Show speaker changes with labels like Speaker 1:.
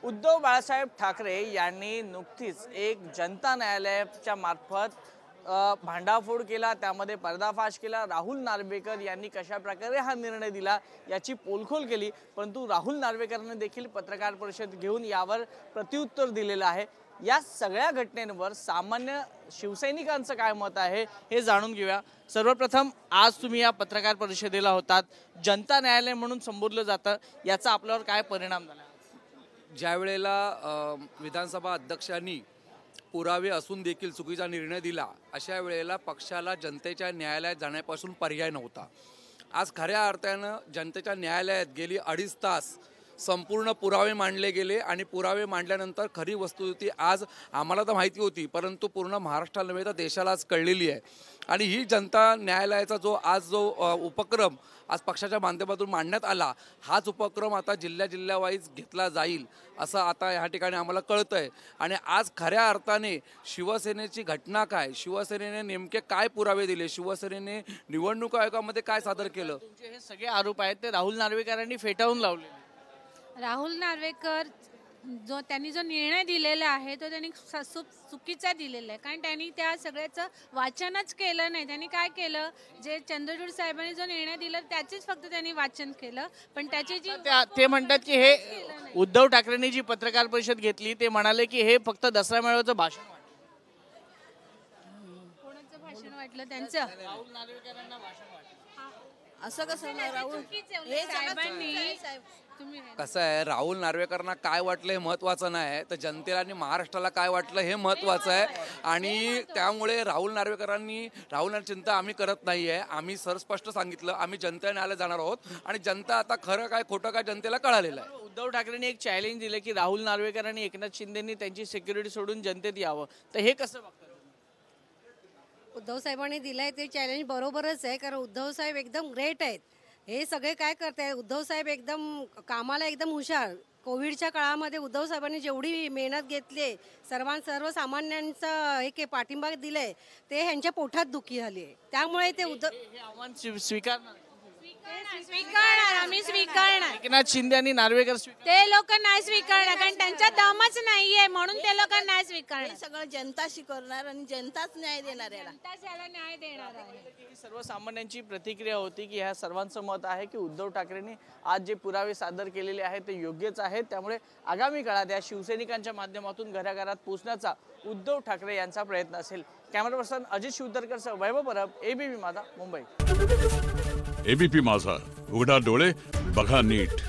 Speaker 1: उद्धव बाळासाहेब ठाकरे यांनी नुकतीच एक जनता न्यायालयाच्या मार्फत भांडाफोड केला, त्यामध्ये पर्दाफाश केला। राहुल नार्वेकर यांनी कशा प्रकारे हा निर्णय दिला याची पोलखोल केली, परंतु राहुल नार्वेकरांनी देखील पत्रकार परिषद घेऊन यावर प्रत्युत्तर दिलेलं आहे। या सगळ्या घटनेंवर सामान्य शिवसैनिकांचं काय मत आहे हे जाणून घेऊया। सर्वप्रथम आज तुम्ही या पत्रकार परिषदेला होतात, जनता न्यायालय म्हणून संबोधलं जातं, याचा आपल्यावर काय परिणाम झाला?
Speaker 2: ज्या वेळेला विधानसभा अध्यक्षांनी पुरावे असून देखील चुकीचा निर्णय दिला, अशा वेळेला पक्षाला जनतेच्या न्यायालयात जाण्यापासून पर्याय नव्हता। आज खऱ्या अर्थानं जनतेच्या न्यायालयात गेली 2.5 तास संपूर्ण पुरावे मांडले गेले आणि पुरावे मांडल्यानंतर खरी वस्तुस्थिती आज आम्हाला तर माहिती होती, परंतु पूर्ण महाराष्ट्राला नव्हे तर देशालाच कळलेली आहे। आणि ही जनता न्यायालयाचा जो उपक्रम आज पक्षाच्या माध्यमातून मांडण्यात आला, हाच उपक्रम आता जिल्ह्यावाईज घेतला जाईल असं आता ह्या ठिकाणी आम्हाला कळतंय। आणि आज खऱ्या अर्थाने शिवसेनेची घटना काय, शिवसेनेने नेमके काय पुरावे दिले, शिवसेनेने निवडणूक आयोगामध्ये काय सादर केलं,
Speaker 1: तुमचे हे सगळे आरोप आहेत ते राहुल नार्वेकरांनी फेटाळून लावले।
Speaker 3: राहुल नार्वेकर त्यांनी जो निर्णय दिलेला आहे तो त्यांनी चुकीचा दिलेला आहे, कारण त्यांनी त्या सगळ्याचं वाचनच केलं नाही। त्यांनी काय केलं, जे चंद्रचूड साहेबांनी जो निर्णय दिला त्याचेच फक्त त्यांनी वाचन केलं, पण त्याची जी
Speaker 1: ते म्हणतात की हे उद्धव ठाकरेंनी जी पत्रकार परिषद घेतली ते म्हणाले की हे फक्त दसरा मेळाव्याचं भाषण वाटलं।
Speaker 3: कोणाचं भाषण वाटलं? त्यांचं
Speaker 1: राहुल नार्वेकरांना भाषण वाटलं।
Speaker 4: असं कसं राहुल
Speaker 3: साहेबांनी
Speaker 2: कसं आहे, राहुल नार्वेकरांना काय वाटलं हे महत्त्वाचं नाही, तर जनतेला आणि महाराष्ट्राला काय वाटलं हे महत्त्वाचं आहे। आणि त्यामुळे राहुल नार्वेकरांनी चिंता आम्ही करत नाही आहे। आम्ही सरस्पष्ट सांगितलं, आम्ही जनता न्यायालयात जाणार आहोत आणि जनता आता खरं काय खोटं काय जनतेला कळालेलं आहे।
Speaker 1: उद्धव ठाकरेंनी एक चॅलेंज दिलं की राहुल नार्वेकर आणि एकनाथ शिंदेंनी त्यांची सिक्युरिटी सोडून जनतेत यावं, तर हे कसं बघतात?
Speaker 4: उद्धव साहेबांनी दिलाय ते चॅलेंज बरोबरच आहे, कारण उद्धव साहेब एकदम ग्रेट आहेत। हे सगळे काय करतायत, उद्धव साहेब एकदम कामाला एकदम हुशार। कोविडच्या काळामध्ये उद्धव साहेबांनी जेवढी मेहनत घेतली, सर्वसामान्यांचा एक पाठिंबा दिलाय, ते ह्यांच्या पोटात दुखी झाली आहे। त्यामुळे ते
Speaker 1: हे आव्हान स्वीकारणार
Speaker 3: आम्ही स्वीकारणार।
Speaker 1: एकनाथ शिंदे आणि नार्वेकर
Speaker 3: ते लोक नाही स्वीकारणार, कारण त्यांचा दमच नाहीये, म्हणून ते लोक नाही स्वीकारणार।
Speaker 4: सगळं जनता शिकवणार आणि जनताच न्याय देणार आहे,
Speaker 3: जनताच याला न्याय देणार आहे।
Speaker 1: सर्वसामान्यांची प्रतिक्रिया होती की ह्या सर्वांचं मत आहे की उद्धव ठाकरेंनी आज जे पुरावे सादर केलेले आहेत ते योग्यच आहेत, त्यामुळे आगामी काळात या शिवसैनिकांच्या माध्यमातून घराघरात पोहोचण्याचा उद्धव ठाकरे यांचा प्रयत्न असेल। कॅमेरा पर्सन अजित शिवतरकर, वैभव परब, एबीपी माझा, मुंबई।
Speaker 5: एबीपी माझा, उघडा डोळे बघा नीट।